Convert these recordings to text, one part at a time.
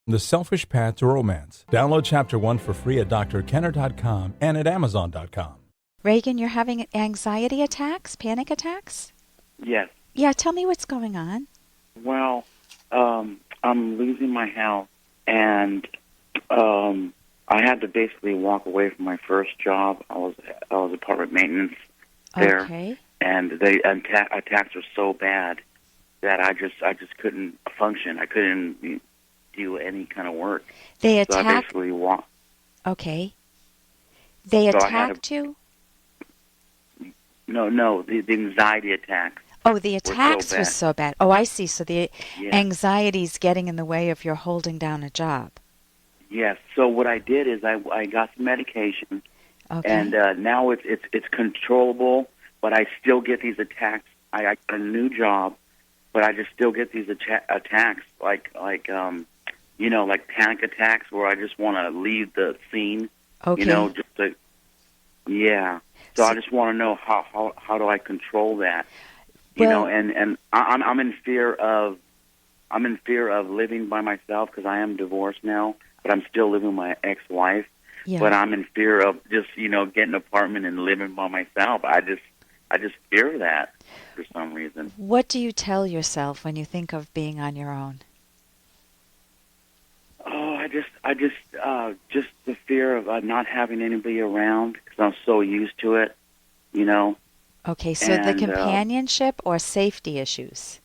The Selfish Path to Romance. Download Chapter 1 for free at drkenner.com and at amazon.com. Reagan, you're having anxiety attacks, panic attacks? Yes. Yeah, tell me what's going on. Well, I'm losing my house, and I had to basically walk away from my first job. I was apartment maintenance there, Okay. and the attacks were so bad that I just couldn't function. I couldn't do any kind of work. They So I attacked. basically walked. Okay. They So I had attacked you? No, the anxiety attacks. Oh, the attacks bad. were so bad. Oh, I see. So the Yeah. anxiety's getting in the way of your holding down a job. Yes. So what I did is I got some medication, Okay. and now it's controllable. But I still get these attacks. I got a new job, but I just still get these attacks, like panic attacks, where I just want to leave the scene. Okay. Yeah. So I just want to know how do I control that? And I'm in fear of living by myself because I am divorced now, but I'm still living with my ex-wife. Yeah. But I'm in fear of just getting an apartment and living by myself. I just fear that for some reason. What do you tell yourself when you think of being on your own? Oh, just the fear of not having anybody around because I'm so used to it, Okay, so the And, companionship or safety issues?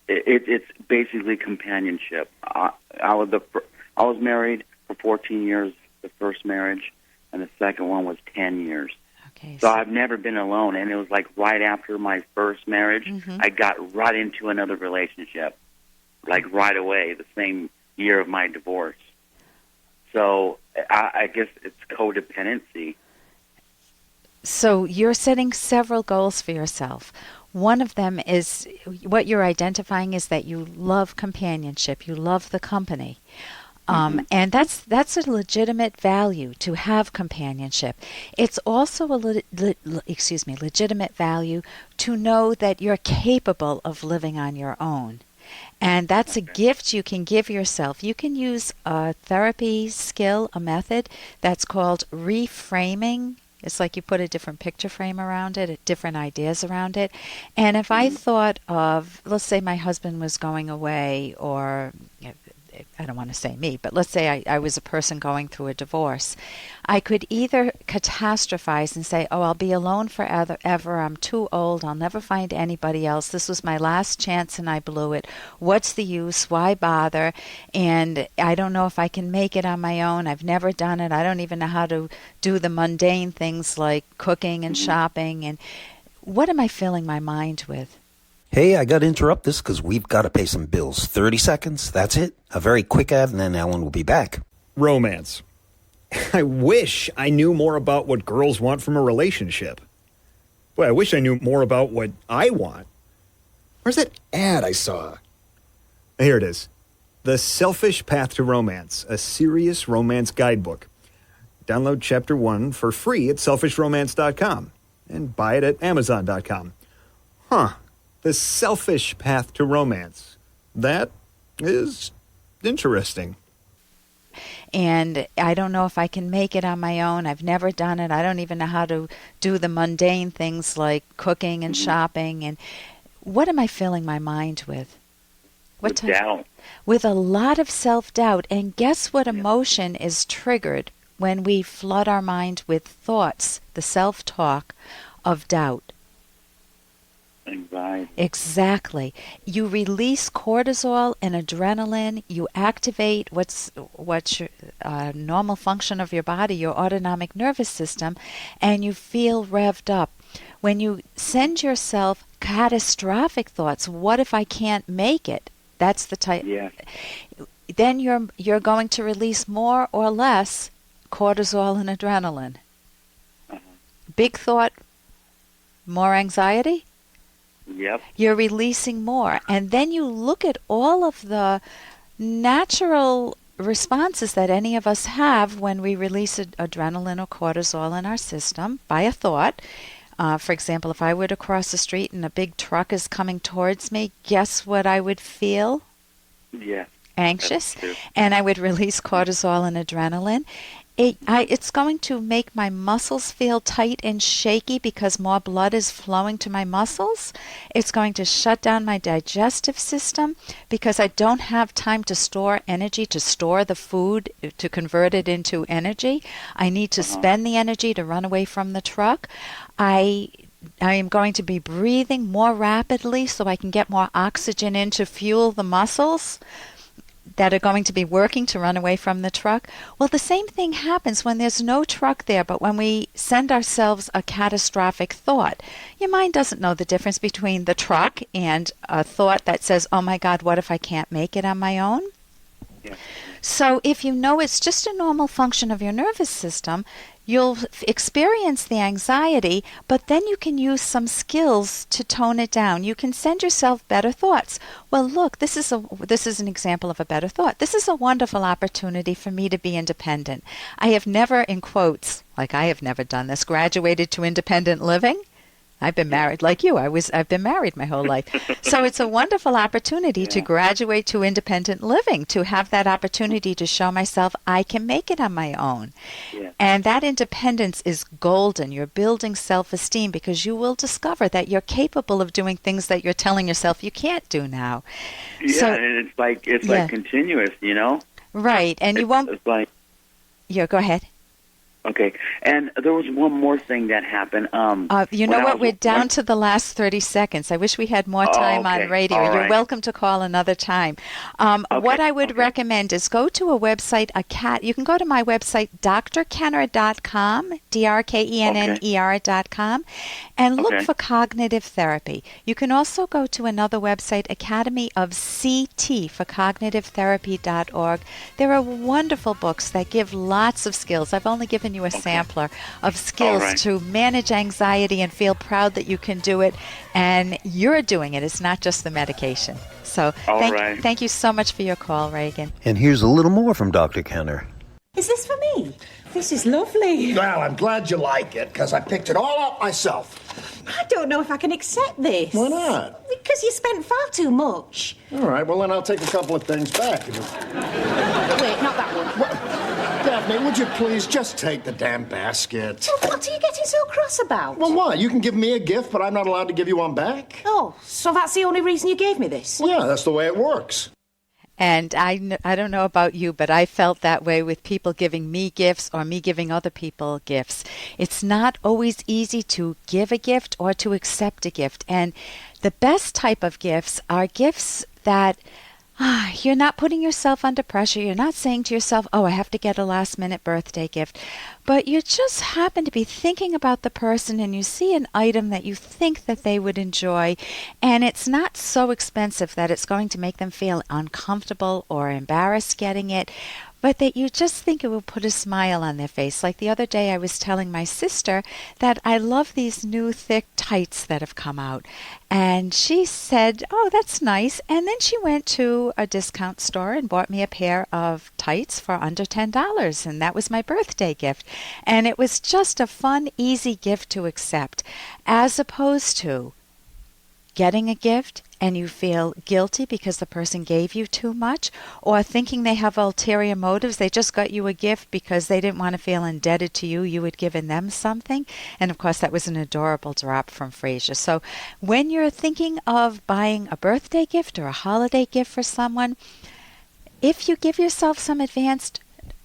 It's basically companionship. I was married for 14 years, the first marriage, and the second one was 10 years. Okay. So I've never been alone, and it was like right after my first marriage, Mhm. I got right into another relationship, like right away, the same year of my divorce. So I guess it's codependency. So you're setting several goals for yourself. One of them is what you're identifying is that you love companionship, you love the company. And that's a legitimate value to have companionship. It's also a legitimate value to know that you're capable of living on your own. And that's a gift you can give yourself. You can use a therapy skill, a method that's called reframing. It's like you put a different picture frame around it, different ideas around it. And if I thought of, let's say my husband was going away, or I don't want to say me, but let's say I was a person going through a divorce, I could either catastrophize and say, oh, I'll be alone forever, I'm too old, I'll never find anybody else, this was my last chance and I blew it, what's the use, why bother, and I don't know if I can make it on my own, I've never done it, I don't even know how to do the mundane things like cooking and shopping, and what am I filling my mind with? Hey, I got to interrupt this because we've got to pay some bills. 30 seconds, that's it. A very quick ad, and then Ellen will be back. Romance. I wish I knew more about what girls want from a relationship. Boy, I wish I knew more about what I want. Where's that ad I saw? Here it is. The Selfish Path to Romance, a serious romance guidebook. Download Chapter 1 for free at selfishromance.com and buy it at amazon.com. Huh. The Selfish Path to Romance. That is interesting. And I don't know if I can make it on my own. I've never done it. I don't even know how to do the mundane things like cooking and shopping. And what am I filling my mind with? With doubt. With a lot of self-doubt. And guess what emotion is triggered when we flood our mind with thoughts, the self-talk of doubt? Anxiety. Exactly. You release cortisol and adrenaline. You activate what's your normal function of your body, your autonomic nervous system, and you feel revved up. When you send yourself catastrophic thoughts, what if I can't make it? That's the type. Yeah. Then you're going to release more or less cortisol and adrenaline. Big thought, more anxiety. Yep. You're releasing more. And then you look at all of the natural responses that any of us have when we release adrenaline or cortisol in our system by a thought. For example, if I were to cross the street and a big truck is coming towards me, guess what I would feel? Yeah. anxious, That's true. and I would release cortisol and adrenaline. It's going to make my muscles feel tight and shaky because more blood is flowing to my muscles. It's going to shut down my digestive system because I don't have time to store energy, to store the food, to convert it into energy. I need to spend the energy to run away from the truck. I am going to be breathing more rapidly so I can get more oxygen in to fuel the muscles that are going to be working to run away from the truck. Well, the same thing happens when there's no truck there, but when we send ourselves a catastrophic thought. Your mind doesn't know the difference between the truck and a thought that says, oh my God, what if I can't make it on my own? Yeah. So if you know it's just a normal function of your nervous system, you'll experience the anxiety, but then you can use some skills to tone it down. You can send yourself better thoughts. Well, look, this is an example of a better thought. This is a wonderful opportunity for me to be independent. I have never, in quotes, like I have never done this, graduated to independent living. I've been married like you. I've been married my whole life. So it's a wonderful opportunity to graduate to independent living, to have that opportunity to show myself I can make it on my own. Yeah. And that independence is golden. You're building self-esteem because you will discover that you're capable of doing things that you're telling yourself you can't do now. Yeah, So, and it's like continuous, you know? right, and you won't... It's like... Yeah, go ahead. Okay, and there was one more thing that happened. You know what? We're down to the last 30 seconds. I wish we had more time on radio. All You're right. welcome to call another time. What I would recommend is go to a website, you can go to my website, drkenner.com, drkenner.com, and look for cognitive therapy. You can also go to another website, Academy of CT, for cognitive-therapy.org. There are wonderful books that give lots of skills. I've only given you a sampler of skills to manage anxiety and feel proud that you can do it, and you're doing it. It's not just the medication. So thank you so much for your call, Reagan. And here's a little more from Dr. Kenner. Is this for me? This is lovely. Well, I'm glad you like it, because I picked it all up myself. I don't know if I can accept this. Why not? Because you spent far too much. All right, well, then I'll take a couple of things back. Wait, not that one. Daphne, would you please just take the damn basket? Well, what are you getting so cross about? Well, why? You can give me a gift, but I'm not allowed to give you one back? Oh, so that's the only reason you gave me this? Well, yeah, that's the way it works. And I don't know about you, but I felt that way with people giving me gifts or me giving other people gifts. It's not always easy to give a gift or to accept a gift. And the best type of gifts are gifts that you're not putting yourself under pressure. You're not saying to yourself, oh, I have to get a last-minute birthday gift. But you just happen to be thinking about the person and you see an item that you think that they would enjoy, and it's not so expensive that it's going to make them feel uncomfortable or embarrassed getting it, but that you just think it will put a smile on their face. Like the other day I was telling my sister that I love these new thick tights that have come out. And she said, oh, that's nice. And then she went to a discount store and bought me a pair of tights for under $10. And that was my birthday gift. And it was just a fun, easy gift to accept, as opposed to getting a gift and you feel guilty because the person gave you too much, or thinking they have ulterior motives. They just got you a gift because they didn't want to feel indebted to you. You had given them something. And of course, that was an adorable drop from Frasier. So when you're thinking of buying a birthday gift or a holiday gift for someone, if you give yourself some advanced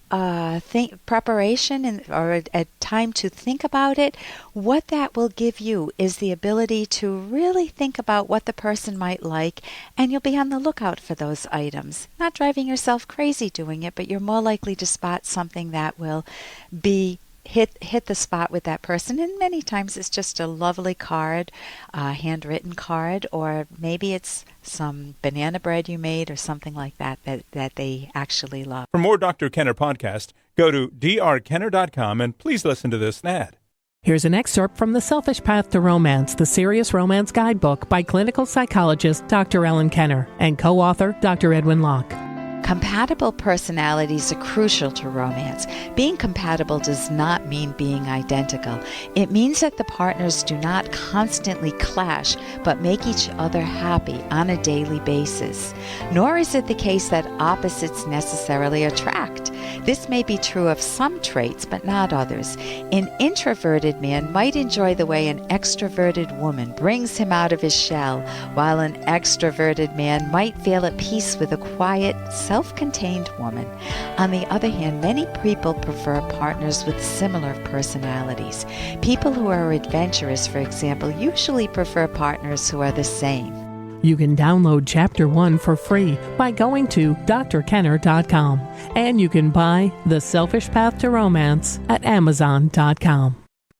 preparation or a time to think about it, what that will give you is the ability to really think about what the person might like, and you'll be on the lookout for those items. Not driving yourself crazy doing it, but you're more likely to spot something that will be hit the spot with that person. And many times it's just a lovely card, a handwritten card, or maybe it's some banana bread you made or something like that they actually love. For more Dr. Kenner podcast, go to drkenner.com and please listen to this ad. Here's an excerpt from The Selfish Path to Romance, the Serious Romance Guidebook by clinical psychologist Dr. Ellen Kenner and co-author Dr. Edwin Locke. Compatible personalities are crucial to romance. Being compatible does not mean being identical. It means that the partners do not constantly clash, but make each other happy on a daily basis. Nor is it the case that opposites necessarily attract. This may be true of some traits, but not others. An introverted man might enjoy the way an extroverted woman brings him out of his shell, while an extroverted man might feel at peace with a quiet, self-contained woman. On the other hand, many people prefer partners with similar personalities. People who are adventurous, for example, usually prefer partners who are the same. You can download Chapter 1 for free by going to drkenner.com. And you can buy The Selfish Path to Romance at amazon.com.